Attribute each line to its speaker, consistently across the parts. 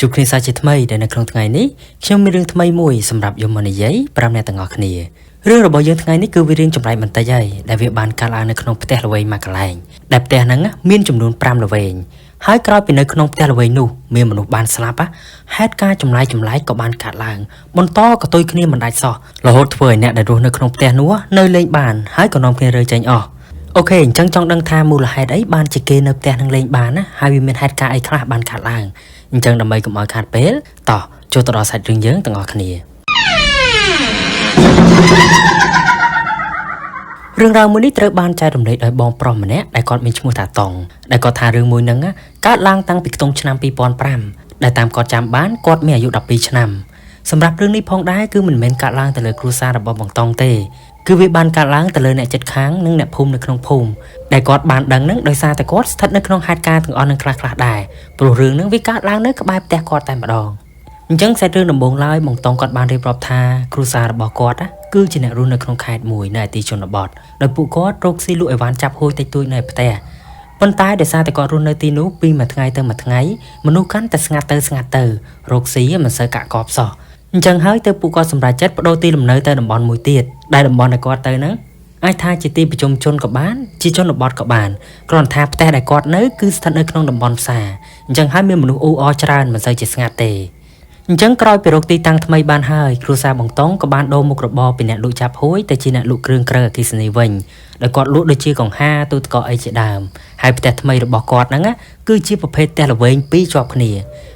Speaker 1: ជួបគ្នាសាជាថ្មីដែលនៅក្នុងថ្ងៃនេះខ្ញុំមានរឿងថ្មីមួយសម្រាប់យកមកនិយាយប្រាប់អ្នកទាំងអស់គ្នារឿងរបស់យើងថ្ងៃនេះគឺវារឿងចម្លែកបន្តិចហើយដែលវាបានកើតឡើងនៅក្នុងផ្ទះល្វែងមួយកន្លែងដែលផ្ទះហ្នឹងមានចំនួន5ល្វែងហើយក្រោយពីនៅក្នុងផ្ទះល្វែងនោះមានមនុស្សបានស្លាប់ហេតុការចម្លែកក៏បានកើតឡើងបន្តកតុយគ្នាមិនដាច់សោះរហូតធ្វើឲ្យអ្នកដែលរស់នៅក្នុងផ្ទះនោះនៅលេងបានហើយក៏នាំគ្នារើចេញអស់អូខេអញ្ចឹងចង់ដឹងថាមូលហេតុអីបានជាគេនៅផ្ទះនឹងលេងបានណាហើយវាមានហេតុការអីខ្លះបានកើតឡើងអញ្ចឹងដើម្បីកុំឲ្យខាតពេលតោះចូលទៅដល់សាច់រឿងយើងទាំងអស់គ្នារឿងរ៉ាវមួយនេះត្រូវបានចែករំលែកដោយបងប្រុសម្នាក់ដែលគាត់មានឈ្មោះថាតុងដែលគាត់ថារឿងមួយហ្នឹងកើតឡើងតាំងពីខ្ទង់ឆ្នាំ2005ដែលតាមគាត់ចាំបានគាត់មានអាយុ12ឆ្នាំសម្រាប់រឿងនេះផងដែរគឺមិនមែនកើតឡើងទៅលើគ្រួសាររបស់បងតុងទេគឺវាបានកើតឡើងទៅលើអ្នកជិតខាងនិងអ្នកភូមិនៅក្នុងភូមិដែលគាត់បានដឹងនឹងដោយសារតែគាត់ស្ថិតនៅក្នុងហេតុការណ៍ទាំងអស់នឹងខ្លះៗដែរព្រោះរឿងហ្នឹងវាកើតឡើងនៅក្បែរផ្ទះគាត់តែម្ដងអញ្ចឹងសាច់រឿងដំបូងឡើយបងតុងគាត់បានរៀបរាប់ថាគ្រួសាររបស់គាត់គឺជាអ្នករស់នៅក្នុងខេត្តមួយនៅឯទីជនបទដោយពួកគាត់រកស៊ីលក់អីវ៉ាន់ចាប់ហួយតិចតួចនៅផ្ទះប៉ុន្តែដោយសារតែគាត់រស់នៅទីនោះពីមួយថ្ងៃទៅមួយថ្ងៃមនុស្សកាន់តែស្ងាត់ទៅរកស៊ីមិនសូវកាក់កបសោះអញ្ចឹងហើយទៅពួកគាត់សម្រេចចិត្តបដូរទីលំនៅទៅតំបន់មួយទៀតដែលតំបន់ដែលគាត់ទៅហ្នឹងអាចថាជាទីប្រជុំជនក៏បានជាជនបទក៏បានគ្រាន់តែផ្ទះដែលគាត់នៅគឺស្ថិតនៅក្នុងតំបន់ផ្សារអញ្ចឹងហើយមានមនុស្សអ៊ូអរច្រើនមិនសូវជាស្ងាត់ទេអញ្ចឹងក្រោយពីរកទីតាំងថ្មីបានហើយគ្រួសារបងតុងក៏បានដូរមុខរបរពីអ្នកលក់ចាប់ហួយទៅជាអ្នកលក់គ្រឿងក្រៅអគ្គិសនីវិញដោយគាត់លក់ដូចជាកង្ហាទូទឹកកកអីជាដើមហើយផ្ទះថ្មីរបស់គាត់ហ្នឹងគឺជាប្រភេទផ្ទះល្វែង2ជាប់គ្នា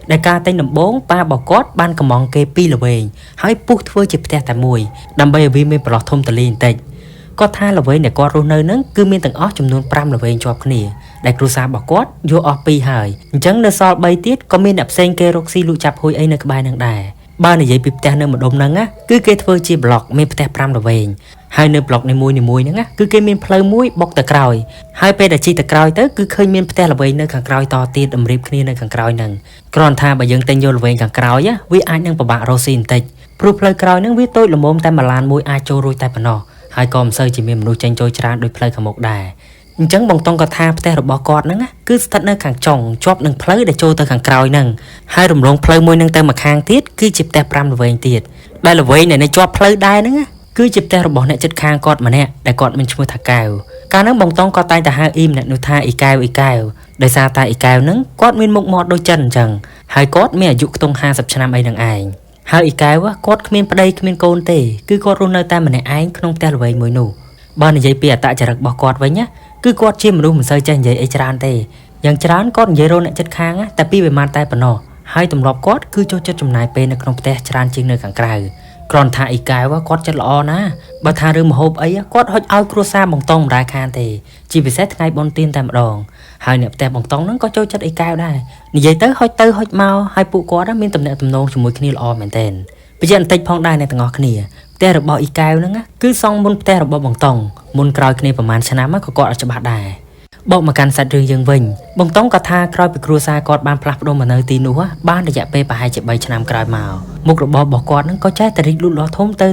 Speaker 1: ដែលការទិញដំបូងប៉ារបស់គាត់បានកំងគេ2ល្វែងហើយពុះធ្វើជាផ្ទះតែមួយដើម្បីឲ្យវាមានប្រឡោះធំទូលាយបន្តិចគាត់ថាល្វែងដែលគាត់រស់នៅហ្នឹងគឺមានទាំងអស់ចំនួន5ល្វែងជាប់គ្នាដែលគ្រួសាររបស់គាត់យកអស់2ហើយអញ្ចឹងនៅសល់3ទៀតក៏មានអ្នកផ្សេងគេរកស៊ីលក់ចាប់ហួយអីនៅក្បែរហ្នឹងដែរបើនិយាយពីផ្ទះនៅម្ដុំហ្នឹងគឺគេធ្វើជាប្លុកមានផ្ទះ5ល្វែងហើយនៅប្លុកនីមួយហ្នឹងគឺគេមានផ្លូវមួយបុកទៅក្រោយហើយពេលដែលជិះទៅក្រោយទៅគឺឃើញមានផ្ទះល្វែងនៅខាងក្រោយតទៀតតម្រៀបគ្នានៅខាងក្រោយហ្នឹងគ្រាន់ថាបើយើងទិញយកល្វែងខាងក្រោយវាអាចនឹងពិបាករកស៊ីបន្តិចព្រោះផ្លូវក្រោយហ្នឹងវាតូចល្មមតែមួយឡានមួយអាចចូលរួចតែប៉ុណ្ណោះហើយក៏មិនសូវជាមានមនុស្សចេញចូលច្រើនដូចផ្លូវខាងមុខដែរអញ្ចឹងបងតុងក៏ថាផ្ទះរបស់គាត់ហ្នឹងគឺស្ថិតនៅខាងចុងជាប់នឹងផ្លូវដែលចូលទៅខាងក្រោយហ្នឹងហើយរំលងផ្លូវមួយហ្នឹងទៅម្ខាងទៀតគឺជាផ្ទះ5ល្វែងទៀតដែលល្វែងដែលនៅជាប់ផ្លូវដែរហ្នឹងគឺជាផ្ទះរបស់អ្នកជិតខាងគាត់ម្នាក់ដែលគាត់មានឈ្មោះថាកែវកាលហ្នឹងបងតុងក៏តែងតែហៅអ៊ីម្នាក់នោះថាអ៊ីកែវដោយសារតែអ៊ីកែវហ្នឹងគាត់មានមុខមាត់ដូចចិនអញ្ចឹងហើយគាត់មានអាយុខ្ទង់50ឆ្នាំអីហ្នឹងឯងហើយអ៊ីកែវគាត់គ្មានប្តីគ្មានកូនទេគឺគាត់រស់នៅតែម្នាក់ឯងក្នុងផ្ទះល្វែងមួយនោះបើនិយាយពីអត្តចរិតរបស់គាត់វិញគឺគាត់ជាមនុស្សមិនសូវចេះនិយាយអីច្រើនទេយ៉ាងច្រើនគាត់និយាយរកអ្នកជិតខាងតែពីវាបានតែប៉ុណ្ណោះហើយទម្លាប់គាត់គឺចូលចិត្តចំណាយពេលនៅក្នុងផ្ទះច្រើនជាងនៅខាងក្រៅគ្រាន់ថាអ៊ីកែវគាត់ចិត្តល្អណាបើថារឿងម្ហូបអីគាត់ហុចឲ្យគ្រួសារបងតុងមិនដែលខានទេជាពិសេសថ្ងៃបុណ្យទានតែម្ដងហើយអ្នកផ្ទះបងតុងហ្នឹងក៏ចូលចិត្តអ៊ីកែវដែរនិយាយទៅហុចមកហើយពួកគាត់មានទំនាក់ទំនងជាមួយគ្នាល្អមែនទែនបញ្ជាក់បន្តិចផងដែរអ្នកទាំងអស់គ្នាផ្ទះរបស់អ៊ីកែវហ្នឹងគឺសង់មុនផ្ទះរបស់បងតុងមុនក្រោយគ្នាប្រហែលឆ្នាំក៏គាត់អត់ច្បាស់ដែរបកមកកាន់សាច់រឿងយើងវិញបងតុងក៏ថាក្រោយពីគ្រួសារគាត់បានផ្លាស់ប្ដូរមកនៅទីនោះបានរយៈពេលប្រហែលជា3ឆ្នាំក្រោយមកមុខរបររបស់គាត់ហ្នឹងក៏ចេះតែរីកលូតលាស់ធំទៅ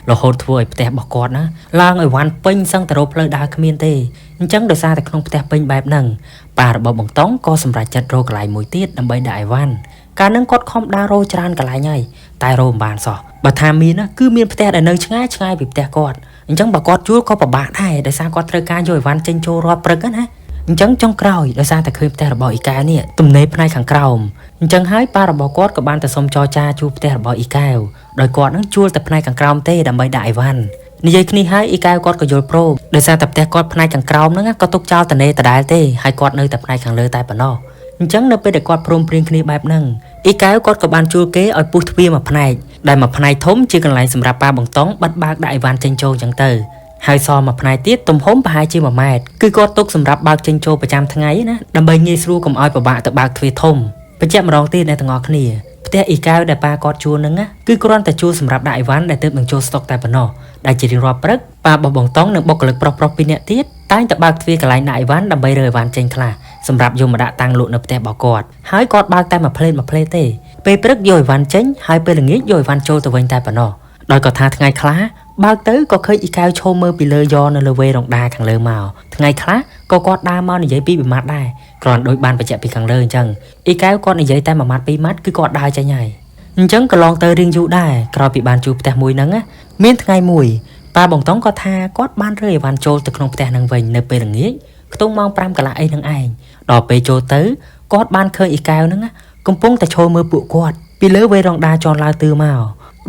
Speaker 1: រហូតធ្វើឲ្យផ្ទះរបស់គាត់ឡើងឲ្យវ៉ាន់ពេញសឹងតែរកផ្លូវដើរគ្មានទេអញ្ចឹងដោយសារតែក្នុងផ្ទះពេញបែបហ្នឹងប៉ារបស់បងតុងក៏សម្រេចចិត្តរកកន្លែងមួយទៀតដើម្បីដាក់ឲ្យវ៉ាន់កាលហ្នឹងគាត់ខំដើររកច្រើនកន្លែងហើយតែរកមិនបានសោះបើថាមានគឺមានផ្ទះដែលនៅឆ្ងាយពីផ្ទះគាត់អញ្ចឹងបើគាត់ជួលក៏ពិបាកដែរដោយសារគាត់ត្រូវការយកអីវ៉ាន់ចេញចូលរាល់ព្រឹកណាអញ្ចឹងចុងក្រោយដោយសារតែឃើញផ្ទះរបស់អ៊ីកែវនេះទំនេរផ្នែកខាងក្រោមអញ្ចឹងហើយប៉ារបស់គាត់ក៏បានទៅសុំចរចាជួលផ្ទះរបស់អ៊ីកែវដោយគាត់នឹងជួលតែផ្នែកខាងក្រោមទេដើម្បីដាក់អីវ៉ាន់និយាយគ្នាហើយអ៊ីកែវគាត់ក៏យល់ព្រមដោយសារតែផ្ទះគាត់ផ្នែកខាងក្រោមហ្នឹងក៏ទុកចោលតនេដដែលទេហើយគាត់នៅតែផ្នែកខាងលើតែប៉ុណ្ណោះអញ្ចឹងនៅពេលដែលគាត់ព្រមព្រៀងគ្នាបែបហ្នឹងអ៊ីកែវគាត់ក៏បានជួលគេឲ្យពុះទ្វារមួយផ្នែកដែលមួយផ្នែកធំជាកន្លែងសម្រាប់ប៉ាបងតុងបិទបើកដាក់អីវ៉ាន់ចេញចូលអញ្ចឹងទៅហើយសល់មួយផ្នែកទៀតទំហំប្រហែលជា1ម៉ែត្រគឺគាត់ទុកសម្រាប់បើកចេញចូលប្រចាំថ្ងៃណាដើម្បីងាយស្រួលកុំឲ្យពិបាកទៅបើកទ្វារធំបញ្ជាក់ម្ដងទៀតអ្នកទាំងអស់គ្នាផ្ទះអ៊ីកែវដែលប៉ាគាត់ជួលហ្នឹងគឺគ្រាន់តែជួលសម្រាប់ដាក់អីវ៉ាន់ដែលទើបនឹងចូលស្តុកតែប៉ុណ្ណោះដែលជារៀងរាល់ព្រឹកប៉ារបស់បងតុងនិងបុគ្គលិកប្រុសៗ2នាក់ទៀតតែងតែបើកទ្វារកន្លែងដាក់អីវ៉ាន់ដើម្បីរើអីវ៉ាន់ចេញខ្លះសម្រាប់យកមកដាក់តាំងលក់នៅផ្ទះរបស់គាត់ហើយគាត់បើកតែមួយផ្លេតទេពេលព្រឹកយកអីវ៉ាន់ចេញហើយពេលល្ងាចយកអីវ៉ាន់ចូលទៅវិញតែប៉ុណ្ណោះដោយគាត់ថាថ្ងៃខ្លះបើកទៅក៏ឃើញអ៊ីកែវឈោមមើលពីលើយ៉នៅលើវេរ៉ុងដាខាងលើមកថ្ងៃខ្លះក៏គាត់ដើរមកនិយាយពីម៉ាត់ដែរ គ្រាន់ដោយបានបញ្ជាក់ពីខាងលើអញ្ចឹងអ៊ីកែវគាត់និយាយតែមួយម៉ាត់ពីរម៉ាត់គឺគាត់ដើរចេញហើយអញ្ចឹងក៏ឡងទៅរៀងយូរដែរក្រោយពីបានជួបផ្ទះមួយហ្នឹងមានថ្ងៃមួយប៉ាបងតុងក៏ថាគាត់បានរើអីវ៉ាន់ចូលទៅក្នុងផ្ទះហ្នឹងវិញនៅពេលល្ងាចខ្ទង់ម៉ោង5កន្លះអីហ្នឹងឯងដល់ពេលចូលទៅគាត់បានឃើញអ៊ីកែវហ្នឹងកំពុងតែឈរមើលពួកគាត់ពីលើវេរ៉ង់ដាជន់ឡើងទឿម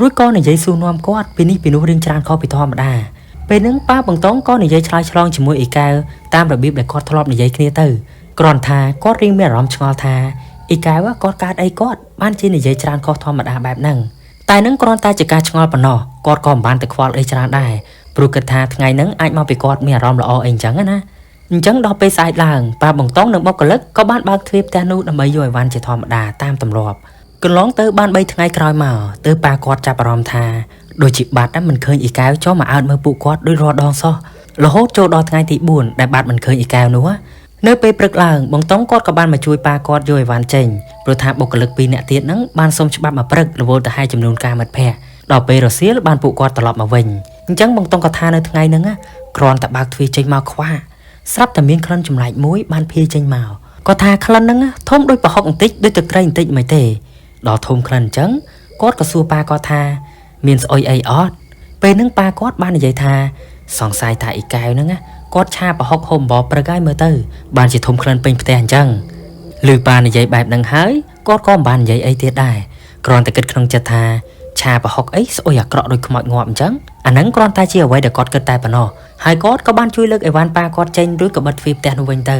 Speaker 1: ករួចក៏និយាយសួរនាំគាត់ពីនេះពីនោះរៀងច្រើនខុសពីធម្មតាពេលហ្នឹងប៉ាបងតុងក៏និយាយឆ្លើយឆ្លងជាមួយអ៊ីកែវតាមរបៀបដែលគាត់ធ្លាប់និយាយគ្នាទៅគ្រាន់ថាគាត់រៀងមានអារម្មណ៍ឆ្ងល់ថាអ៊ីកែវគាត់កើតអីគាត់បានជានិយាយច្រើនខុសធម្មតាបែបហ្នឹងតែនឹងគ្រាន់តែជាការឆ្ងល់ប៉ុណ្ណោះគាត់ក៏មិនបានទៅខ្វល់អីច្រើនដែរព្រោះគិតថាថ្ងៃហ្នឹងអាចមកពីគាត់មានអារម្មណ៍ល្អអីអញ្ចឹងណាអញ្ចឹងដល់ពេលស្អែកឡើងប៉ាបងតុងនិងបុគ្គលិកក៏បានបើកទ្វារផ្ទះនោះដើម្បីយកអីវ៉ាន់ជាធម្មតាតាមទម្លាប់កន្លងទៅបាន3ថ្ងៃក្រោយមកទៅប៉ាគាត់ចាប់អារម្មណ៍ថាដូចជាបាត់មិនឃើញអ៊ីកែវចូលមកអើតមើលពួកគាត់ដូចរាល់ដងសោះរហូតចូលដល់ថ្ងៃទី4ដែលបាត់មិនឃើញអ៊ីកែវនោះនៅពេលព្រឹកឡើងបងតុងគាត់ក៏បានមកជួយប៉ាគាត់យកអីវ៉ាន់ចេញព្រោះថាបុគ្គលិក2នាក់ទៀតហ្នឹងបានសុំច្បាប់មកព្រឹករវល់ទៅឲ្យចំនួនការមិត្តភ័ក្តិដល់ពេលរសៀលបានពួកគាត់ត្រឡប់មកវិញអញ្ចឹងបងតុងក៏ថានៅថ្ងៃហ្នឹងគ្រាន់តែបើកទ្វារចេញមកខ្វាស្រាប់តែមានក្លិនចម្លែកមួយបានភាយចេញមកគាត់ថាក្លិនហ្នឹងធំដូចប្រហុកបន្តិចដូចទឹកត្រីបន្តិចមិនទេដល់ធំក្លិនអញ្ចឹងគាត់ក៏សួរប៉ាគាត់ថាមានស្អុយអីអត់ពេលហ្នឹងប៉ាគាត់បាននិយាយថាសង្ស័យថាអ៊ីកែវហ្នឹងគាត់ឆាប្រហុកហូបបបព្រឹកឲ្យមើលទៅបានជាធំក្លិនពេញផ្ទះអញ្ចឹងឮប៉ានិយាយបែបហ្នឹងហើយគាត់ក៏មិនបាននិយាយអីទៀតដែរគ្រាន់តែគិតក្នុងចិត្តថាឆាប្រហុកអីស្អុយអាក្រក់ដូចខ្មោចងាប់អញ្ចឹងអាហ្នឹងគ្រាន់តែជាអ្វីដែលគាត់គិតតែប៉ុណ្ណោះហើយគាត់ក៏បានជួយលើកអីវ៉ាន់ប៉ាគាត់ចេញរួចក៏បិទទ្វារផ្ទះនោះវិញទៅ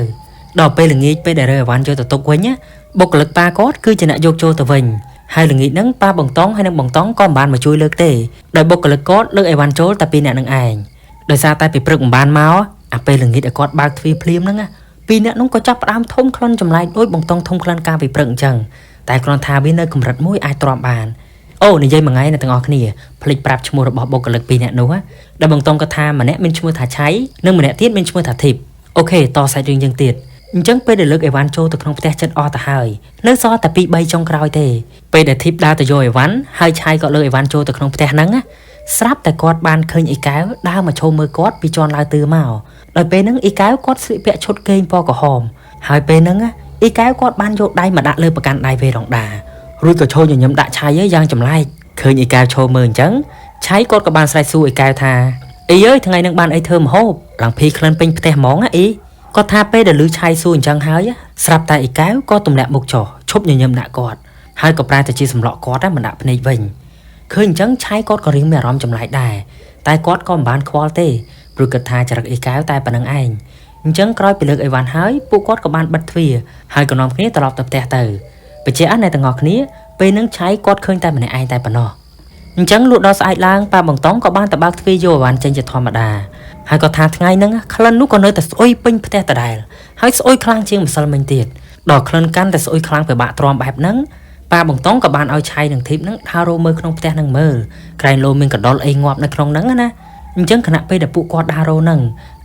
Speaker 1: ដល់ពេលល្ងាចពេលដែលរើអីវ៉ាន់យកទៅទុកវិញបុគ្គលិកប៉ាគាត់គឺជាអ្នកយកចូលទៅវិញហើយល្ងាចហ្នឹងប៉ាបងតុងហើយនឹងបងតុងក៏មិនបានមកជួយលើកទេដោយបុគ្គលិកគាត់លើកអីវ៉ាន់ចូលតែពីរអ្នកនឹងឯងដោយសារតែពីព្រឹកមិនបានមកអាពេលល្ងាចឲ្យគាត់បើកទ្វារភ្លាមហ្នឹងពីរអ្នកនោះក៏ចាប់ផ្ដើមធំក្លិនចម្លែកដូចបងតុងធំក្លិនកាលពីព្រឹកអញ្ចឹងតែគ្រាន់ថាវានៅកម្រិតមួយអាចទ្រាំបានអូនិយាយមួយថ្ងៃអ្នកទាំងអស់គ្នាភ្លេចប្រាប់ឈ្មោះរបស់បុគ្គលិក2នាក់នោះដែលបងតុងក៏ថាម្នាក់មានឈ្មោះថាឆៃនិងម្នាក់ទៀតមានឈ្មោះថាធីបអូខេតសាច់រឿងយើងទៀតអញ្ចឹងពេលដែលលើកអីវ៉ាន់ចូលទៅក្នុងផ្ទះចិត្តអស់ទៅហើយនៅសល់តែ2 3ចុងក្រោយទេពេលដែលធីបដើរទៅយកអីវ៉ាន់ហើយឆៃក៏លើកអីវ៉ាន់ចូលទៅក្នុងផ្ទះហ្នឹងស្រាប់តែគាត់បានឃើញអ៊ីកែវដើរមកឈរមើលគាត់ពីជាន់ឡើងទឿមកដោយពេលហ្នឹងអ៊ីកែវគាត់ស្លៀកពាក់ឈុតគេងពណ៌ក្រហមហើយពេលហ្នឹងអ៊ីកែវគាត់បានយកដៃមកដាក់លើប្រកាន់ដៃវេរ៉ង់ដារួចក៏ឈរញញឹមដាក់ឆៃយ៉ាងចម្លែកឃើញអ៊ីកែវឈរមើលអញ្ចឹងឆៃគាត់ក៏បានស្រែកសួរអ៊ីកែវថាអ៊ីអើយថ្ងៃហ្នឹងបានអីធ្វើម្ហូបឡើងភីក្លិនពេញផ្ទះហ្មងអ៊ីគាត់ថាពេលដែលឮឆៃសួរអញ្ចឹងហើយស្រាប់តែអ៊ីកែវក៏ទម្លាក់មុខចុះឈប់ញញឹមដាក់គាត់ហើយក៏ប្រែទៅជាសម្លក់គាត់មិនដាក់ភ្នែកវិញឃើញអញ្ចឹងឆៃគាត់ក៏រៀងមានអារម្មណ៍ចម្លែកដែរតែគាត់ក៏មិនបានខ្វល់ទេព្រោះគិតថាចរិតអ៊ីកែវតែប៉ុណ្្នឹងឯងអញ្ចឹងក្រោយពីលើកអីវ៉ាន់ហើយពួកគាត់ក៏បានបិទទ្វារហើយក៏នាំគ្នាត្រឡប់ទៅផ្ទះទៅបញ្ជាក់អ្នកទាំងអស់គ្នាពេលហ្នឹងឆៃគាត់ឃើញតែម្នាក់ឯងតែប៉ុណ្ណោះអញ្ចឹងលក់ដល់ស្អែកឡើងប៉ាបងតុងក៏បានទៅបើកទ្វារយកអីវ៉ាន់ចេញជាធម្មតាហើយក៏ថាថ្ងៃហ្នឹងក្លិននោះក៏នៅតែស្អុយពេញផ្ទះដដែលហើយស្អុយខ្លាំងជាងម្សិលមិញទៀតដល់ក្លិនកាន់តែស្អុយខ្លាំងពិបាកទ្រាំបែបហ្នឹងប៉ាបងតុងក៏បានឲ្យឆៃនិងធីបហ្នឹងដើររមើលក្នុងផ្ទះហ្នឹងមើលក្រែងលោមានកណ្ដុរអីងាប់នៅក្នុងហ្នឹងណាអញ្ចឹងគណៈពេលដែលពួកគាត់ដើររហ្នឹង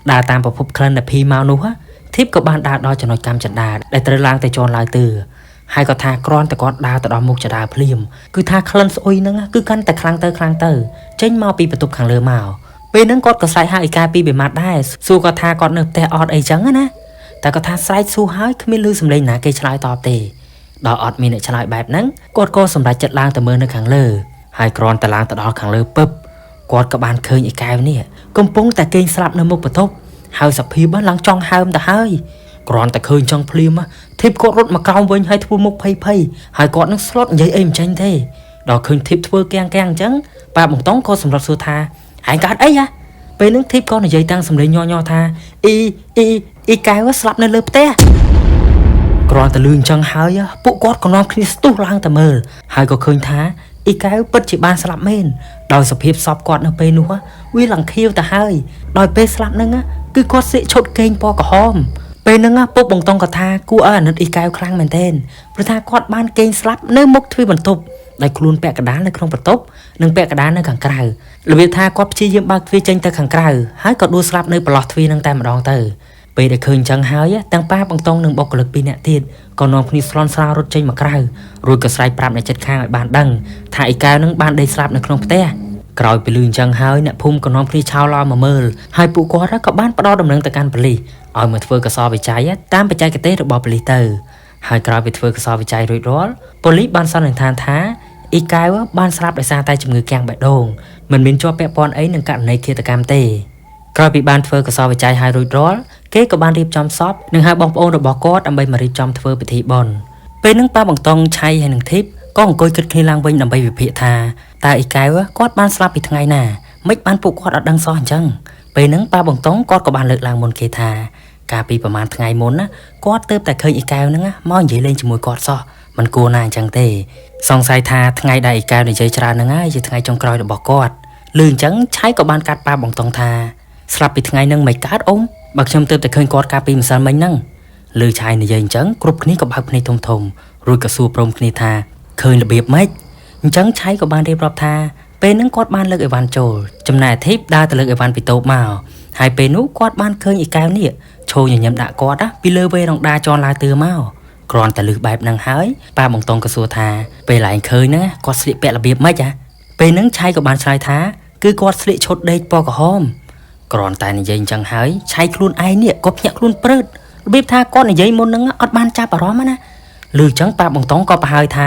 Speaker 1: ដើរតាមប្រភពក្លិនដែលភីមកនោះធីបក៏បានដើរដល់ចំណុចកម្មចន្ទាដែលត្រូវឡើងទៅជន់ឡើងទឿហើយក៏ថាគ្រាន់តែគាត់ដើរទៅដល់មុខចដាភ្លាមគឺថាក្លិនស្អុយហ្នឹងគឺកាន់តែខ្លាំងទៅចេញមកពីបន្ទប់ខាងលើមកពេលហ្នឹងគាត់ក៏ស្រែកហៅអ៊ីកាពីបេម៉ាត់ដែរសួរគាត់ថាគាត់នៅផ្ទះអត់អីចឹងណាតែគាត់ថាស្រែកសួរហើយគ្មានឮសំឡេងណាគេឆ្លើយតបទេដល់អត់មានអ្នកឆ្លើយបែបហ្នឹងគាត់ក៏សម្រេចចិត្តឡើងទៅមើលនៅខាងលើហើយគ្រាន់តែឡើងទៅដល់ខាងលើពឹបគាត់ក៏បានឃើញអ៊ីកែវនេះកំពុងតែគេងស្លាប់នៅមុខបន្ទប់ហើយសភាពឡើងចង់ហើមទៅហើយគ្រាន់តែឃើញចង់ភ្លាមធីបគាត់រត់មកក្រោមវិញហើយធ្វើមុខភ័យហើយគាត់នឹងស្លុតនិយាយអីមិនចេញទេដល់ឃើញធីបធ្វើកៀងអញ្ចឹងប៉ាបងតុងក៏សម្រត់សួរថាហែងកើតអីពេលហ្នឹងធីបក៏និយាយតាំងសំឡេងញ័រថាអ៊ីកែវស្លាប់នៅលើផ្ទះគ្រាន់តែលឺអញ្ចឹងហើយពួកគាត់ក៏នាំគ្នាស្ទុះឡើងទៅមើលហើយក៏ឃើញថាអ៊ីកែវពិតជាបានស្លាប់មែនដោយសភាពសពគាត់នៅពេលនោះវាឡើងខៀវទៅហើយដោយពេលស្លាប់ហ្នឹងគឺគាត់ស្លៀកឈុតគេងពណ៌ក្រហមពេលហ្នឹងពុកបងតុងក៏ថាគួរឲ្យអាណិតអ៊ីកែវខ្លាំងមែនទែនព្រោះថាគាត់បានគេងស្លាប់នៅមុខទ្វារបន្ទប់ដោយខ្លួនពាក់កណ្ដាលនៅក្នុងបន្ទប់និងពាក់កណ្ដាលនៅខាងក្រៅរបៀបថាគាត់ព្យាយាមបើកទ្វារចេញទៅខាងក្រៅហើយក៏ដួលស្លាប់នៅប្រឡោះទ្វារនឹងតែម្ដងទៅពេលដែលឃើញចឹងហើយទាំងប៉ាបងតុងនិងបុគ្គលិក2នាក់ទៀតក៏នាំគ្នាស្លន់ស្លោរត់ចេញមកក្រៅរួចក៏ស្រែកប្រាប់អ្នកជិតខាងឲ្យបានដឹងថាអ៊ីកែវនឹងបានដេកស្លាប់នៅក្នុងផ្ទះព ក្រោយពីលឺអញ្ចឹងហើយអ្នកភូមិក៏នាំគ្នាឆោឡោមកមើលហើយពួកគាត់ក៏បានផ្ដោតដំណឹងទៅកាន់ប៉ូលីសឲ្យមកធ្វើកសោវិច័យតាមបច្ចេកទេសរបស់ប៉ូលីសទៅហើយក្រោយពីធ្វើកសោវិច័យរួចរាល់ប៉ូលីសបានសន្និដ្ឋានថាអ៊ីកែវបានស្លាប់ដោយសារតែជំងឺគាំងបេះដូងមិនមានជាប់ពាក់ព័ន្ធអីនឹងករណីឃាតកម្មទេក្រោយពីបានធ្វើកសោវិច័យហើយរួចរាល់គេក៏បានរៀបចំសពនិងហៅបងប្អូនរបស់គាត់ដើម្បីមករៀបចំធ្វើពិធីបុណ្យពេលហ្នឹងប៉ាបង្តងឆៃហើយនឹងធីបក៏អង្គុយគិតគ្នាឡើងវិញដើម្បីវិភាគថាតើអ៊ីកែវគាត់បានស្លាប់ពីថ្ងៃណាមិនបានពួកគាត់អត់ដឹងសោះអញ្ចឹងពេលហ្នឹងប៉ាបង្តងគាត់ក៏បានលើកឡើងមុនគេថាកាលពីប្រហែលថ្ងៃមុនណាគាត់ទើបតែឃើញអ៊ីកែវហ្នឹងមកនិយាយលេងជាមួយគាត់សោះមិនគួរណាអញ្ចឹងទេសង្ស័យថាថ្ងៃដែលអ៊ីកែវនិយាយច្រើនហ្នឹងហើយជាថ្ងៃចុងក្រោយរបស់គាត់លឺអញ្ចឹងឆៃក៏បានកាត់ប៉ាបង្តងថាស្លាប់ពីថ្ងៃហ្នឹងមិនកើតអ៊ំបើខ្ញុំទើបតែឃើញគាត់កាលពីម្សិលមិញហ្នឹងលឺឆៃនិយាយអញ្ចឹងគ្រប់គ្នាក៏បើកភ្នែកធំធំរួចក៏សួរព្រមគ្នាថាឃើញរបៀបម៉េចអញ្ចឹងឆៃក៏បានរៀបរាប់ថាពេលហ្នឹងគាត់បានលើកអីវ៉ាន់ចូលចំណែកធីបដើរទៅលើកអីវ៉ាន់ពីតូបមកហើយពេលនោះគាត់បានឃើញអ៊ីកែវនេះឈោញញឹមដាក់គាត់ពីលើវេរងដាជន់ឡាទឿមកគ្រាន់តែលឺបែបហ្នឹងហើយប៉ាបង្តងក៏សួរថាពេលឡើងឃើញហ្នឹងគាត់ស្លៀកពាក់របៀបម៉េចពេលហ្នឹងឆៃក៏បានឆ្លើយថាគឺគាត់ស្លៀកឈុតដេកពណ៌ក្រហមគ្រាន់តែនិយាយអញ្ចឹងហើយឆៃខ្លួនឯងនេះក៏ភ្ញាក់ខ្លួនព្រឺតរបៀបថាគាត់និយាយមុនហ្នឹងអត់បានចាប់អារម្មណ៍ណាលឺអញ្ចឹងប៉ាបង្តងក៏ប្រហែលថ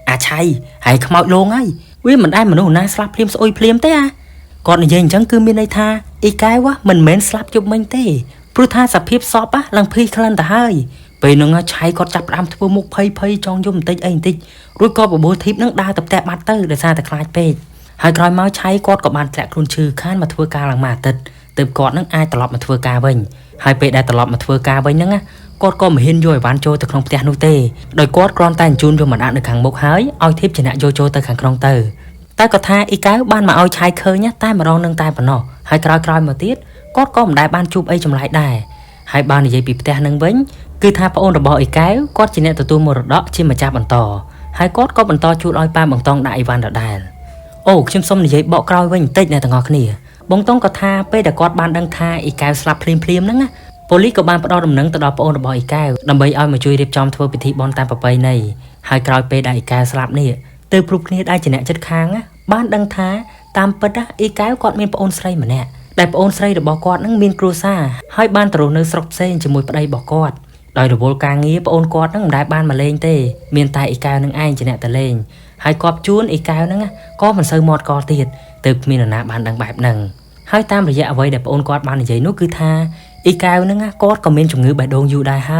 Speaker 1: ាអាឆៃហើយខ្មោចលងហើយវាមិនដែលមនុស្សណាស្លាប់ភ្លាមស្អុយភ្លាមទេគាត់និយាយអញ្ចឹងគឺមានន័យថាអ៊ីកែវមិនមែនស្លាប់ជប់មិញទេព្រោះថាសភាពសពឡើងភ័យក្លិនទៅហើយពេលហ្នឹងឆៃគាត់ចាប់ផ្ដើមធ្វើមុខភ័យចង់យំបន្តិចអីបន្តិចរួចក៏បបួលធីបនឹងដើរទៅផ្ទះបាត់ទៅដោយសារតែខ្លាចពេកហើយក្រោយមកឆៃគាត់ក៏បានធ្លាក់ខ្លួនឈឺខានមកធ្វើការឡើងមួយអាទិត្យទើបគាត់នឹងអាចត្រឡប់មកធ្វើការវិញហើយពេលដែលត្រឡប់មកធ្វើការវិញហ្នឹងគាត់ក៏មិនហ៊ានយកអីវ៉ាន់ចូលទៅក្នុងផ្ទះនោះទេដោយគាត់គ្រាន់តែអញ្ជូនយកមកដាក់នៅខាងមុខហើយឲ្យធីបជាអ្នកយកចូលទៅខាងក្នុងទៅតែគាត់ថាអ៊ីកែវបានមកឲ្យឆៃឃើញតែម្ដងនឹងតែប៉ុណ្ណោះហើយក្រោយមកទៀតគាត់ក៏មិនដែលបានជួបអីចម្លែកដែរហើយបាននិយាយពីផ្ទះនឹងវិញគឺថាប្អូនរបស់អ៊ីកែវគាត់ជាអ្នកទទួលមរតកជាម្ចាស់បន្តហើយគាត់ក៏បន្តជូតឲ្យប៉ាបង្តងដាក់អីវ៉ាន់ដដែលអូខ្ញុំសុំនិយាយបកក្រោយវិញបន្តិចអ្នកទាំងអស់គ្នាបង្តងក៏ថាពេលដែលគាត់បានដឹងថាអ៊ីកែវស្លាប់ភ្លាមហ្នឹងប៉ូលីសក៏បានផ្ដល់ដំណឹងទៅដល់ប្អូនរបស់អ៊ីកែវដើម្បីឲ្យមកជួយរៀបចំធ្វើពិធីបុណ្យតាមប្រពៃណីហើយក្រោយពេលដែលអ៊ីកែវស្លាប់នេះទើបគ្រប់គ្នាដែលជាអ្នកចិត្តខាងបានដឹងថាតាមពិតអ៊ីកែវគាត់មានប្អូនស្រីម្នាក់ដែលប្អូនស្រីរបស់គាត់នឹងមានគ្រួសារហើយបានទៅរស់នៅស្រុកផ្សេងជាមួយប្តីរបស់គាត់ដោយរវល់ការងារប្អូនគាត់នឹងមិនដែលបានមកលេងទេមានតែអ៊ីកែវនឹងឯងជាអ្នកទៅលេងហើយគាត់ជួនអ៊ីកែវនឹងក៏មិនសូវមាត់កទៀតទើបគ្មាននរណាបានដឹងបែបហ្នឹងហើយតាមរយៈអ្វីដែលប្អូនគាត់បាននិយាយនោះគឺថាអ៊ីកែវនឹងគាត់ក៏មានជំងឺបេះដូងយូរដែរហ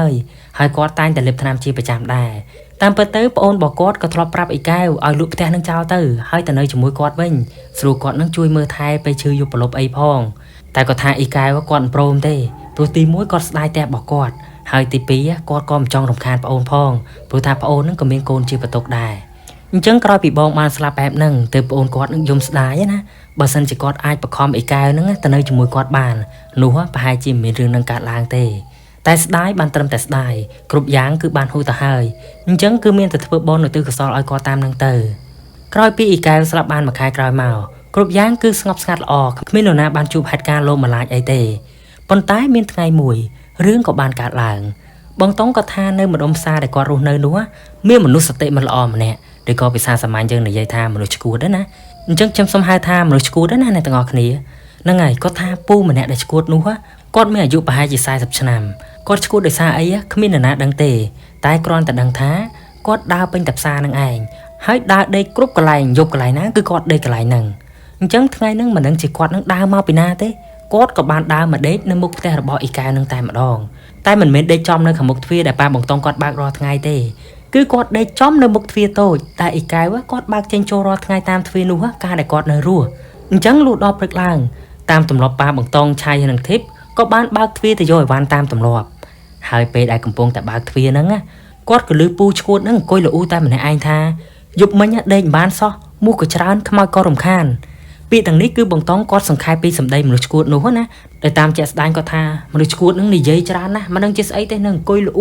Speaker 1: ើយគាត់តែងតែលេបថ្នាំជាប្រចាំដែរតាមពិតទៅប្អូនរបស់គាត់ក៏ធ្លាប់ប្រាប់អ៊ីកែវឲ្យលក់ផ្ទះនឹងចោលទៅហើយទៅនៅជាមួយគាត់វិញស្រួលគាត់នឹងជួយមើលថែពេលឈឺយប់ប្រលប់អីផងតែគាត់ថាអ៊ីកែវគាត់មិនព្រមទេព្រោះទី1គាត់ស្ដាយតែរបស់គាត់ហើយទី2គាត់ក៏មិនចង់រំខានប្អូនផងព្រោះថាប្អូននឹងក៏មានកូនជាបន្ទុកដែរអញ្ចឹងក្រោយពីបងបានស្លាប់បែបហ្នឹងទើបប្អូនគាត់នឹងយំស្ដាយណាបើសិនជាគាត់អាចបខំអ៊ីកែវហ្នឹងទៅនៅជាមួយគាត់បាននោះប្រហែលជាមិនមានរឿងនឹងកើតឡើងទេតែស្ដាយបានត្រឹមតែស្ដាយគ្រប់យ៉ាងគឺបានហួសទៅហើយអញ្ចឹងគឺមានតែធ្វើបុណ្យឧទ្ទិសកុសលឲ្យគាត់តាមនឹងទៅក្រោយពីអ៊ីកែវស្លាប់បានមួយខែក្រោយមកគ្រប់យ៉ាងគឺស្ងប់ស្ងាត់ល្អគ្មាននរណាបានជួបហេតុការណ៍លោកម្លាចអីទេប៉ុន្តែមានថ្ងៃមួយរឿងក៏បានកើតឡើងបងតុងក៏ថានៅម្ដុំផ្សារដែលគាត់រស់នៅនោះមានមនុស្សសតិមិនល្អម្នាក់ឬក៏ភាសាសាមញ្ញយើងនិយាយថាមនុស្សឈួតណាអញ្ចឹងខ្ញុំសូមហៅថាមនុស្សឈួតណាអ្នកទាំងអស់គ្នាហ្នឹងហើយគាត់ថាពូម្នាក់ដែលឈួតនោះគាត់មានអាយុប្រហែលជា40ឆ្នាំគាត់ឈួតដោយសារអីគ្មាននរណាដឹងទេតែគ្រាន់តែដឹងថាគាត់ដើរពេញតែផ្សារនឹងឯងហើយដើរដេកគ្រប់កន្លែងយប់កន្លែងណាគឺគាត់ដេកកន្លែងហ្នឹងអញ្ចឹងថ្ងៃហ្នឹងមិនដឹងជាគាត់នឹងដើរមកពីណាទេគាត់ក៏បានដើរមកដេកនៅមុខផ្ទះរបស់អ៊ីកែវនឹងតែម្ដងតែមិនមែនដេកចំនៅខាងមុខទ្វារដែលប៉ាបង្តងគាត់បើករាល់ថ្ងៃទេគឺគាត់ដេកចំនៅមុខទ្វារតូចតែអ៊ីកែវគាត់បើកចេញចូលរាល់ថ្ងៃតាមទ្វារនោះកាលដែលគាត់នៅរស់អញ្ចឹងលុះដល់ព្រឹកឡើងតាមទម្លាប់ប៉ាបង្តងឆៃនិងធីបក៏បានបើកទ្វារទៅយកអីវ៉ាន់តាមទម្លាប់ហើយពេលដែលកំពុងតែបើកទ្វារហ្នឹងគាត់ក៏លឺពូឈួតហ្នឹងអង្គុយលូតែម្នាក់ឯងថាយប់មិញដេកមិនបានសោះមូសក៏ច្រើនខ្មោចក៏រំខានពាក្យទាំងនេះគឺបង្តងគាត់សង្ខេបពីសម្ដីមនុស្សឈួតនោះណាដែលតាមជាក់ស្ដែងគាត់ថាមនុស្សឈួតហ្នឹងនិយាយច្រើនណាស់មិនដឹងជាស្អីទេនឹងអង្គុយលូ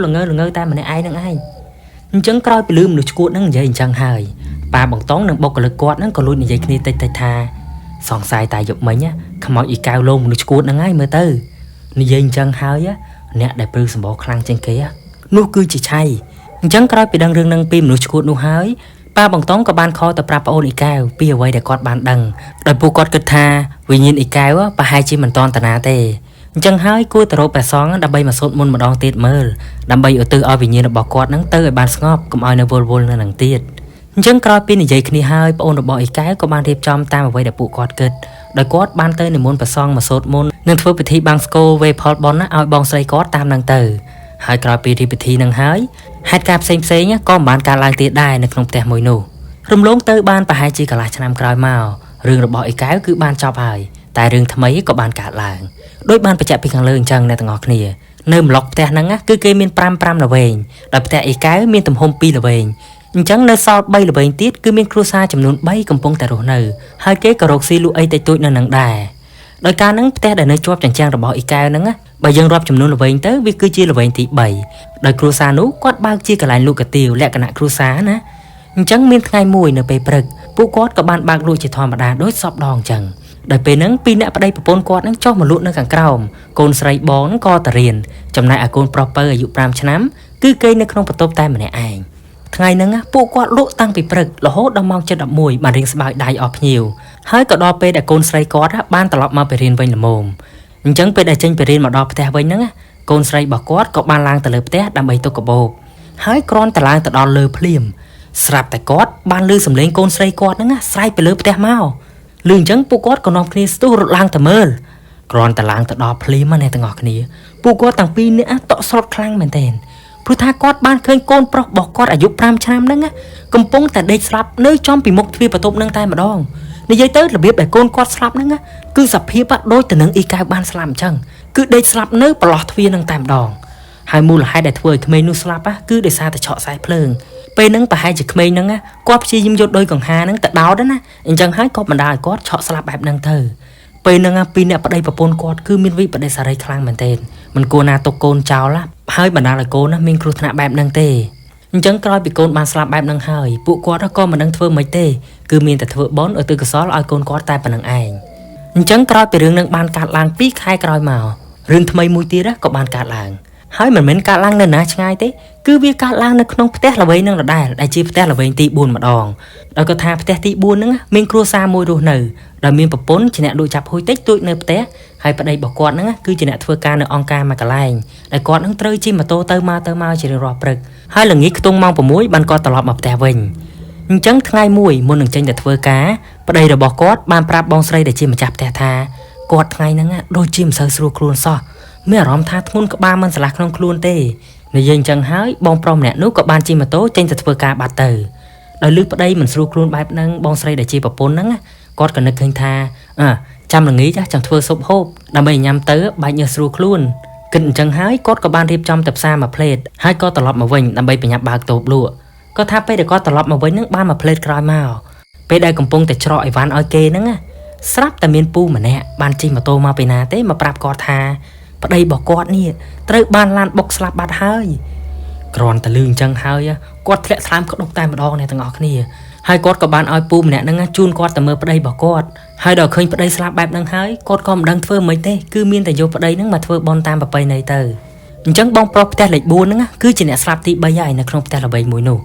Speaker 1: ល្ងើតែម្នាក់ឯងហ្នឹងឯងអញ្ចឹងក្រោយពីលឺមនុស្សឈួតហ្នឹងនិយាយអញ្ចឹងហើយប៉ាបង្តងនិងបុគ្គលិកគាត់ហ្នឹងក៏លួចនិយាយគ្នាតិចថាសង្ស័យតែយប់មិញខ្មោចអ៊ីកែវលងមនុស្សឈួតហ្នឹងហើយមើលទៅនិយាយអញ្ចឹងហើយអ្នកដែលព្រឺសម្បោខ្លាំងជាងគេនោះគឺជាឆៃអញ្ចឹងក្រោយពីដឹងរឿងហ្នឹងពីមនុស្សឈួតនោះហើយ ប៉ាបងតងក៏បានខទៅប្រាប់ប្អូនអ៊ីកែវពីអ្វីដែលគាត់បានដឹងដោយពួកគាត់គិតថាវិញ្ញាណអ៊ីកែវប្រហែលជាមិនតន់តាណាទេអញ្ចឹងហើយគួរទៅរកព្រះសង្ឃដើម្បីមកសូត្រមន្តម្ដងទៀតមើលដើម្បីឧទ្ទិសឲ្យវិញ្ញាណរបស់គាត់នឹងទៅឲ្យបានស្ងប់កុំឲ្យនៅវល់នៅនឹងទៀតអញ្ចឹងក្រោយពីនិយាយគ្នាហើយប្អូនរបស់អ៊ីកែវក៏បានរៀបចំតាមអ្វីដែលពួកគាត់គិតដោយគាត់បានទៅនិមន្តព្រះសង្ឃមកសូត្រមន្តនិងធ្វើពិធីបាំងស្គរវេផលបនឲ្យបងស្រីគាត់តាមនឹងទៅហើយក្រោយពីរៀបពិធីនឹងហើយហេតុការណ៍ផ្សេងក៏មិនបានកើតឡើងទៀតដែរនៅក្នុងផ្ទះមួយនោះរំលងទៅបានប្រហែលជាកន្លះឆ្នាំក្រោយមករឿងរបស់អ៊ីកែវគឺបានចប់ហើយតែរឿងថ្មីក៏បានកើតឡើងដោយបានបញ្ជាក់ពីខាងលើអញ្ចឹងអ្នកទាំងអស់គ្នានៅម្លុកផ្ទះហ្នឹងគឺគេមាន5ល្វែងដោយផ្ទះអ៊ីកែវមានទំហំ2ល្វែងអញ្ចឹងនៅសល់3ល្វែងទៀតគឺមានគ្រួសារចំនួន3កំពុងតែរស់នៅហើយគេក៏រកស៊ីលក់អីតិចតួចនៅនឹងដែរដោយការហ្នឹងផ្ទះដែលនៅជាប់ជញ្ជាំងរបស់អ៊ីកែវហ្នឹងបើយើងរាប់ចំនួនល្វែងទៅវាគឺជាល្វែងទី3ដោយគ្រួសារនោះគាត់បើកជាកន្លែងលក់កាទៀវលក្ខណៈគ្រួសារណាអញ្ចឹងមានថ្ងៃមួយនៅពេលព្រឹកពួកគាត់ក៏បានបើកលក់ជាធម្មតាដូចសពដងអញ្ចឹងដោយពេលហ្នឹងពីរអ្នកប្តីប្រពន្ធគាត់នឹងចុះមកលក់នៅខាងក្រោមកូនស្រីបងហ្នឹងក៏ទៅរៀនចំណែកឯកូនប្រុសពៅអាយុ5ឆ្នាំគឺគេនៅក្នុងបន្ទប់តែម្នាក់ឯងថ្ងៃហ្នឹងពួកគាត់លក់តាំងពីព្រឹករហូតដល់ម៉ោង 7:11 បានរៀងស្បើយដៃអស់ភ្ញៀវហើយក៏ដល់ពេលដែលកូនស្រីគាត់បានត្រឡប់មកពីរៀនវិញល្មមអញ្ចឹងពេលដែលចេញពីរៀនមកដល់ផ្ទះវិញហ្នឹងកូនស្រីរបស់គាត់ក៏បានឡើងទៅលើផ្ទះដើម្បីទុកកាបូបហើយគ្រាន់តែឡើងទៅដល់លើភ្លាមស្រាប់តែគាត់បានឮសំឡេងកូនស្រីគាត់ហ្នឹងស្រែកពីលើផ្ទះមកឮអញ្ចឹងពួកគាត់ក៏នាំគ្នាស្ទុះរត់ឡើងទៅមើលគ្រាន់តែឡើងទៅដល់ភ្លាមណាទាំងអស់គ្នាពួកគាត់ទាំងពីរនាក់តក់ស្លុតខ្លាំងមែនទែនព្រោះថាគាត់បានឃើញកូនប្រុសរបស់គាត់អាយុ5ឆ្នាំហ្នឹងកំពុងតែដេកស្លាប់នៅចំពីមុខទ្វារបន្ទប់ហ្នឹងតែម្ដងនិយាយទៅរបៀបដែលកូនគាត់ស្លាប់ហ្នឹងគឺសភាពដូចទៅនឹងអ៊ីកែវបានស្លាប់អញ្ចឹងគឺដេកស្លាប់នៅប្រឡោះទ្វារហ្នឹងតែម្ដងហើយមូលហេតុដែលធ្វើឲ្យក្មេងនោះស្លាប់គឺដោយសារតែឆក់ខ្សែភ្លើងពេលហ្នឹងប្រហែលជាក្មេងហ្នឹងគាត់ព្យាយាមយកដុយកង្ហាហ្នឹងទៅដោតណាអញ្ចឹងហើយក៏បណ្ដាលឲ្យគាត់ឆក់ស្លាប់បែបហ្នឹងទៅពេលហ្នឹងពីរអ្នកប្តីប្រពន្ធគាត់គឺមានវិបដិសារីខ្លាំងមែនទែនមិនគួរណាទុកកូនចោលហើយបណ្ដាលឲ្យកូនមានគ្រោះថ្នាក់បែបហ្នឹងទេអញ្ចឹងក្រោយពីកូនបានស្លាប់បែបហ្នឹងហើយពួកគាត់ក៏មិនដឹងធ្វើម៉េចទេគឺមានតែធ្វើបន់ឧទ្ទិសកុសលឲ្យកូនគាត់តែប៉ុណ្្នឹងឯងអញ្ចឹងក្រោយពីរឿងហ្នឹងបានកើតឡើង2ខែក្រោយមករឿងថ្មីមួយទៀតក៏បានកើតឡើងហើយមិនមែនកើតឡើងនៅណាឆ្ងាយទេគឺវាកើតឡើងនៅក្នុងផ្ទះល្វែងនឹងដដែលដែលជាផ្ទះល្វែងទី4ម្ដងដោយក៏ថាផ្ទះទី4ហ្នឹងមានគ្រួសារមួយរស់នៅដែលមានប្រពន្ធជាអ្នកលក់ចាប់ហួយតិចតួចនៅផ្ទះហើយប្តីរបស់គាត់ហ្នឹងគឺជាអ្នកធ្វើការនៅអង្គការមួយកន្លែងដែលគាត់នឹងត្រូវជិះម៉ូតូទៅមកជារៀងរាល់ព្រឹកហើយល្ងាចខ្ទង់ម៉ោង6បានគាត់ត្រឡប់មកផ្ទះវិញអញ្ចឹងថ្ងៃមួយមុននឹងចេញទៅធ្វើការប្តីរបស់គាត់បានប្រាប់បងស្រីដែលជាម្ចាស់ផ្ទះថាគាត់ថ្ងៃហ្នឹងដូចជាមិនសូវស្រួលខ្លួនសោះមានអារម្មណ៍ថាធ្ងន់ក្បាលមិនស្រឡះក្នុងខ្លួនទេនិយាយអញ្ចឹងហើយបងប្រុសម្នាក់នោះក៏បានជិះម៉ូតូចេញទៅធ្វើការបាត់ទៅដោយលឺប្តីមិនស្រួលខ្លួនបែបហ្នឹងបងស្រីដែលជាប្រពន្ធហ្នឹងគាត់ក៏នឹកឃើញថាចាំល្ងាចចង់ធ្វើស៊ុបហូបដើម្បីញ៉ាំទៅបាច់ញើសស្រួលខ្លួនគិតអញ្ចឹងហើយគាត់ក៏បានរៀបចំទៅផ្សារមួយផ្លេតហើយក៏ត្រឡប់មកវិញដើម្បីប្រញាប់បើកតូបលក់គាត់ថាពេលដែលគាត់ត្រឡប់មកវិញហ្នឹងបានមួយផ្លេតក្រោយមកពេលដែលកំពុងតែច្រកអីវ៉ាន់ឲ្យគេហ្នឹងស្រាប់តែមានពូម្នាក់បានជិះម៉ូតូមកពីណាទេមកប្រាប់គាត់ថាប្តីរបស់គាត់នេះត្រូវបានឡានបុកស្លាប់បាត់ហើយគ្រាន់តែលឺអញ្ចឹងហើយគាត់ធ្លាក់ស្លាមក្តុកតែម្ដងអ្នកទាំងអស់គ្នាហើយគាត់ក៏បានឲ្យពូម្នាក់ហ្នឹងជូនគាត់ទៅមើលប្តីរបស់គាត់ហើយដល់ឃើញប្តីស្លាប់បែបហ្នឹងហើយគាត់ក៏មិនដឹងធ្វើម៉េចទេគឺមានតែយកប្តីហ្នឹងមកធ្វើបន់តាមប្រពៃណីទៅអញ្ចឹងបងប្រុសផ្ទះលេខ4ហ្នឹងគឺជាអ្នកស្លាប់ទី3ហើយនៅក្នុងផ្ទះល្បីមួយនោះ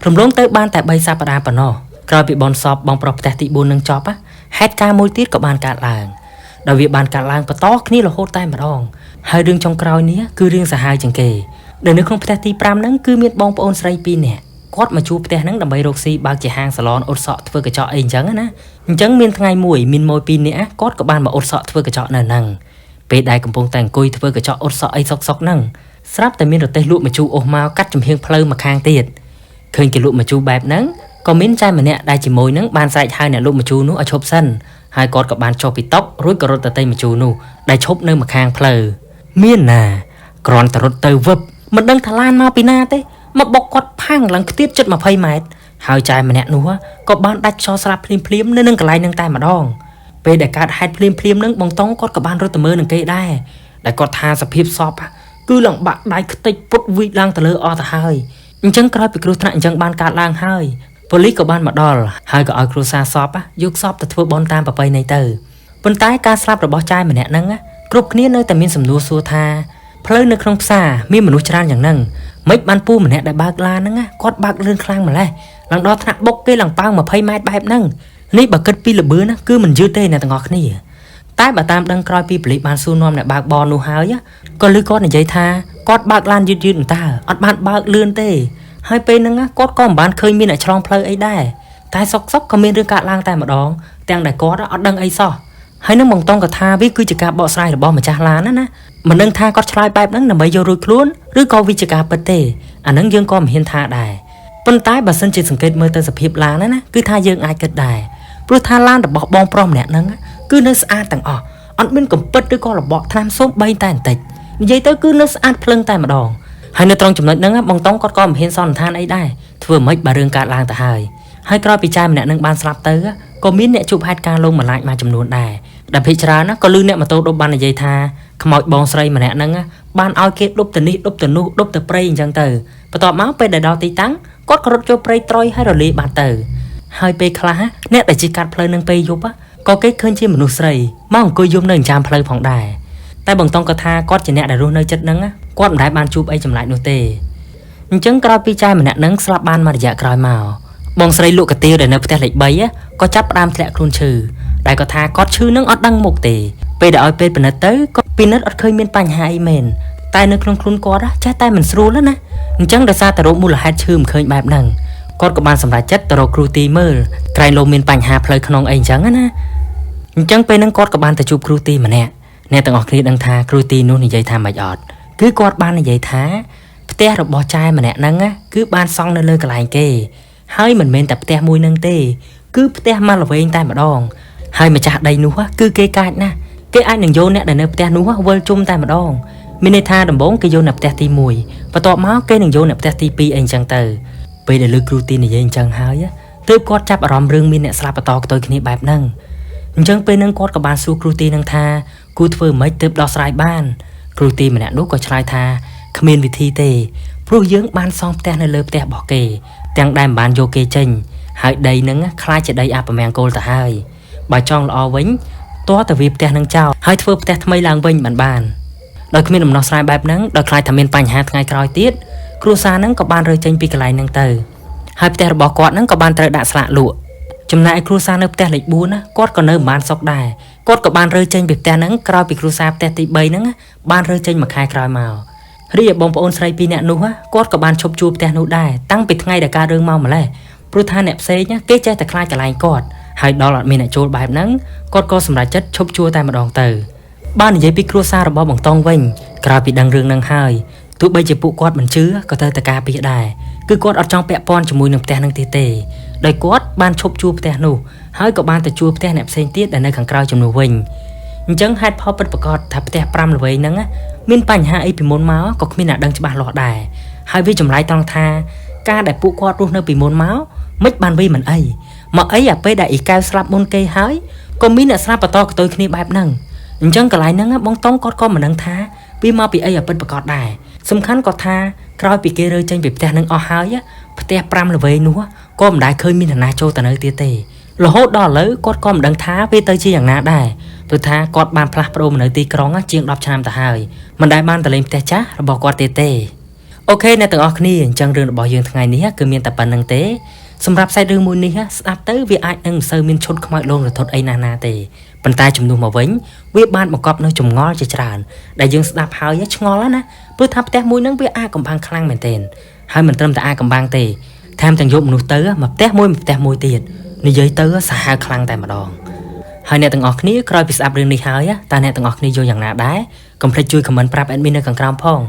Speaker 1: រំលងទៅបានតែ3សប្តាហ៍ប៉ុណ្ណោះក្រោយពីបន់សពបងប្រុសផ្ទះទី4ហ្នឹងចប់ហេតុការណ៍មួយទៀតក៏បានកើតឡើងដោយវាបានកើតឡើងបន្តគ្នារហូតតែម្ដងហើយរឿងចុងក្រោយនេះគឺរឿងសាហាវជាងគេនៅក្នុងផ្ទះទី5ហ្នឹងគឺមានបងប្អូនស្រី2នាក់គាត់មកជួបផ្ទះហ្នឹងដើម្បីរកស៊ីបើកជាហាងសាឡនអ៊ុតសក់ធ្វើកញ្ចក់អីអញ្ចឹងណាអញ្ចឹងមានថ្ងៃមួយមានម៉ួយ2នាក់គាត់ក៏បានមកអ៊ុតសក់ធ្វើកញ្ចក់នៅហ្នឹងពេលដែលកំពុងតែអង្គុយធ្វើកញ្ចក់អ៊ុតសក់អីសុកហ្នឹងស្រាប់តែមានរទេះលក់ម្ជូរអស់មកកាត់ចំហៀងផ្លូវមកខាងទៀតឃើញគេលក់ម្ជូរបែបហ្នឹងក៏មានចៅម្នាក់ដែលជាមួយហ្នឹងបានស្រែកហៅអ្នកលក់ម្ជូរនោះឲ្យឈប់សិនហើយគាត់ក៏បានចុះពីតុរួចក៏រត់ទៅទិញម្ជូរនោះដែលឈប់នៅម្ខាងផ្លូវមានណាគ្រាន់តែរត់ទៅវឹបមិនដឹងថាឡានមកពីណាទេមកបុកគាត់ផាំងឡើងខ្ទាតជិត20ម៉ែត្រហើយចៅម្នាក់នោះក៏បានដាច់ខ្យល់ស្លាប់ភ្លាមនៅនឹងកន្លែងនឹងតែម្ដងពេលដែលកើតហេតុភ្លាមនឹងបងតង់គាត់ក៏បានរត់ទៅមើលនឹងគេដែរដែលគាត់ថាសភាពសពគឺលំបាក់ដៃខ្ទេចពុតវីកឡើងទៅលើអស់ទៅហើយអញ្ចឹងក្រោយពីគ្រោះថ្នាក់អញ្ចឹងបានកើតឡើងហើយប៉ូលីសក៏បានមកដល់ហើយក៏ឲ្យគ្រួសារសពយកសពទៅធ្វើបន់តាមប្រពៃណីទៅប៉ុន្តែការស្លាប់របស់ចៅម្នាក់ហ្នឹងគ្រប់គ្នានៅតែមានសំណួរសួរថាផ្លូវនៅក្នុងផ្សារមានមនុស្សច្រើនយ៉ាងហ្នឹងមិនបានពូម្នាក់ដែលបើកឡានហ្នឹងគាត់បើកលឿនខ្លាំងម្ល៉េះ ឡើងដល់ថ្នាក់បុកគេឡើងប៉ោង20ម៉ែត្របែបហ្នឹងនេះបើគិតពីលបឿនណាគឺមិនយឺតទេអ្នកទាំងអស់គ្នាតែបើតាមដឹងក្រោយពីប៉ូលីសបានសួរនាំអ្នកបើកបរនោះហើយក៏ឮគាត់និយាយថាគាត់បើកឡានយឺតៗតើអត់បានបើកលឿនទេហើយពេលហ្នឹងគាត់ក៏មិនបានឃើញមានអ្នកឆ្លងផ្លូវអីដែរតែសុកក៏មានរឿងកើតឡើងតែម្ដងទាំងដែលគាត់អត់ដឹងអីសោះហើយនឹងបងតងក៏ថាវាគឺជាការបកស្រាយរបស់ម្ចាស់ឡានណាមិនដឹងថាគាត់ឆ្លើយបែបហ្នឹងដើម្បីយករួចខ្លួនឬក៏វាជាការពិតទេអាហ្នឹងយើងក៏មិនហ៊ានថាដែរប៉ុន្តែបើសិនជាសង្កេតមើលទៅសភាពឡានណាគឺថាយើងអាចគិតដែរព្រោះថាឡានរបស់បងប្រុសម្នាក់ហ្នឹងគឺនៅស្អាតទាំងអស់អត់មានកំពិតឬក៏របកថ្នាំសូម្បីតែបន្តិចនិយាយទៅគឺនៅស្អាតភ្លឹងតែម្ដងហើយនៅត្រង់ចំណុចហ្នឹងបងតងគាត់ក៏មិនហ៊ានសន្និដ្ឋានអីដែរធ្វើមិនបើរឿងកើតឡើងទៅហើយក្រោយពីចាយម្នាក់ហ្នឹងបានស្លាប់ទៅក៏មានអ្នកជួបហេតុការណ៍លងបន្លាចមួយចំនួនដែរដែលភិកច្រើនក៏លឺអ្នកម៉ូតូដប់បាននិយាយថាខ្មោចបងស្រីម្នាក់ហ្នឹងបានឲ្យគេដប់ទៅនេះដប់ទៅនោះដប់ទៅព្រៃអញ្ចឹងទៅបន្ទាប់មកពេលដែលដល់ទីតាំងគាត់ក៏រត់ចូលព្រៃត្រុយហើយរលាយបាត់ទៅហើយពេលខ្លះអ្នកដែលជិះកាត់ផ្លូវនឹងពេលយប់ក៏គេឃើញជាមនុស្សស្រីមកអង្គុយយំនៅអញ្ចាមផ្លូវផងដែរតែបងតងក៏ថាគាត់ជាអ្នកដែលរស់នៅចិត្តហ្នឹងគាត់មិនដែលបានជួបអីចម្លែកនោះទេអញ្ចឹងក្រោយពីចាយម្នាក់ហ្នឹងស្លាប់បានមួយរយៈក្រោយមកបងស្រីលក់កាទៀវដែលនៅផ្ទះលេខ3ក៏ចាប់ផ្ដើមធ្លាក់ខ្លួនឈឺដែលក៏ថាគាត់ឈឺនឹងអត់ដឹងមុខទេពេលដែលឲ្យពេទ្យពិនិត្យទៅក៏ពិនិត្យអត់ឃើញមានបញ្ហាអីមែនតែនៅក្នុងខ្លួនគាត់ចេះតែមិនស្រួលណាអញ្ចឹងដោយសារតែរោគមូលហេតុឈឺមិនឃើញបែបហ្នឹងគាត់ក៏បានសម្រេចចិត្តទៅរកគ្រូទីមើលក្រែងលោកមានបញ្ហាផ្លូវក្នុងអីអញ្ចឹងណាអញ្ចឹងពេលហ្នឹងគាត់ក៏បានទៅជួបគ្រូទីម្នាក់អ្នកទាំងអស់គ្នាដឹងថាគ្រូទីនោះនិយាយថាមិនអត់គឺគាត់បាននិយាយថាផ្ទះរបស់ចាយម្នាក់ហ្នឹងគឺបានសង់នៅលើកន្លែងគេហើយមិនមែនតែផ្ទះមួយហ្នឹងទេគឺផ្ទះម៉ាឡវែងតែម្ដងហើយម្ចាស់ដីនោះគឺគេកាចណាស់គេអាចនឹងយកអ្នកដែលនៅផ្ទះនោះវិលជុំតែម្ដងមានន័យថាដំបូងគេយកអ្នកផ្ទះទី1បន្ទាប់មកគេនឹងយកអ្នកផ្ទះទី2អីអញ្ចឹងទៅពេលដែលលើគ្រូទីនិយាយអញ្ចឹងហើយទើបគាត់ចាប់អារម្មណ៍រឿងមានអ្នកស្លាប់បន្តខ្ទយគ្នាបែបហ្នឹងអញ្ចឹងពេលហ្នឹងគាត់ក៏បានសួរគ្រូទីនឹងថាគូធ្វើម៉េចទើបដោះស្រាយបានគ្រូទីម្នាក់នោះក៏ឆ្លើយថាគ្មានវិធីទេព្រោះយើងបានសង់ផ្ទះនៅលើផ្ទះរបស់គេទាំងដែលមិនបានយកគេចេញហើយដីហ្នឹងខ្លាចជាដីអពមង្គលទៅហើយបើចង់ល្អវិញតោះទៅវាផ្ទះនឹងចោលហើយធ្វើផ្ទះថ្មីឡើងវិញបានដោយគ្មានដំណោះស្រាយបែបហ្នឹងដោយខ្លាចថាមានបញ្ហាថ្ងៃក្រោយទៀតគ្រួសារហ្នឹងក៏បានរើចេញពីកន្លែងហ្នឹងទៅហើយផ្ទះរបស់គាត់ហ្នឹងក៏បានត្រូវដាក់ស្លាកលក់ចំណែកគ្រួសារនៅផ្ទះលេខ4គាត់ក៏នៅមិនបានសុខដែរគាត់ក៏បានរើចេញពីផ្ទះហ្នឹងក្រោយពីគ្រួសារផ្ទះទី3ហ្នឹងបានរើចេញមួយខែក្រោយមករីឯបងប្អូនស្រីពីរនាក់នោះគាត់ក៏បានឈប់ជួលផ្ទះនោះដែរតាំងពីថ្ងៃដែលកើតរឿងមកម្លេះព្រោះថាអ្នកផ្សេងគេចេះតែខ្លាចកន្លែងគាត់ហើយដល់អត់មានអ្នកចូលបែបហ្នឹងគាត់ក៏សម្រេចចិត្តឈប់ជួលតែម្ដងទៅបាននិយាយពីគ្រួសាររបស់បងតងវិញក្រោយពីដឹងរឿងហ្នឹងហើយទោះបីជាពួកគាត់មិនជឿក៏ត្រូវតែការពារដែរគឺគាត់អត់ចង់ពាក់ព័ន្ធជាមួយនឹងផ្ទះហ្នឹងទៀតទេដោយគាត់បានឈប់ជួលផ្ទះនោះហើយក៏បានទៅជួលផ្ទះអ្នកផ្សេងទៀតដែលនៅខាងក្រៅជំនួសវិញអញ្ចឹងហេតុផលពិតប្រាកដថាផ្ទះ5ល្វែងហ្នឹងមានបញ្ហាអីពីមុនមកក៏គ្មានអ្នកដឹងច្បាស់លាស់ដែរហើយវាចម្លែកត្រង់ថាការដែលពួកគាត់រស់នៅពីមុនមកមិនបានវាមិនអីមកអីអាពេលដែលអ៊ីកែវស្លាប់មុនគេហើយក៏មានអ្នកស្លាប់បន្តខ្ទយគ្នាបែបហ្នឹងអញ្ចឹងកន្លែងហ្នឹងបងតងគាត់ក៏មិនដឹងថាវាមកពីអីអាពិតប្រាកដដែរសំខាន់ក៏ថាក្រោយពីគេរើចេញពីផ្ទះហ្នឹងអស់ហើយផ្ទះ5ល្វែងនោះក៏មិនដែលឃើញមាននរណាចូលទៅនៅទៀតទេរហូតដល់ឥឡូវគាត់ក៏មិនដឹងថាវាទៅជាយ៉ាងណាដែរព្រោះថាគាត់បានផ្លាស់ប្ដូរមកនៅទីក្រុងជាង10ឆ្នាំទៅហើយមិនដែលបានទៅលេងផ្ទះចាស់របស់គាត់ទៀតទេអូខេអ្នកទាំងអស់គ្នាអញ្ចឹងរឿងរបស់យើងថ្ងៃនេះគឺមានតែប៉ុណ្្នឹងទេសម្រាប់សាច់រឿងមួយនេះស្ដាប់ទៅវាអាចនឹងមិនសូវមានឈុតខ្មោចលងរន្ធត់អីណាទេប៉ុន្តែជំនួសមកវិញវាបានបង្កប់នៅចម្ងល់ជាច្រើនដែលយើងស្ដាប់ហើយឆ្ងល់ណាព្រោះថាផ្ទះមួយហ្នឹងវាអាកំបាំងខ្លាំងមែនទែនហើយមិនត្រឹមតែអាកំបាំងទេថែមទាំងយកមនុស្សទៅមកផ្ទះមួយទៀតនិយាយទៅសាហាវខ្លាំងតែម្ដងហើយអ្នកទាំងអស់គ្នាក្រោយពីស្ដាប់រឿងនេះហើយតើអ្នកទាំងអស់គ្នាយល់យ៉ាងណាដែរកុំភ្លេចជួយ comment ប្រាប់ admin នៅខាងក្រោមផង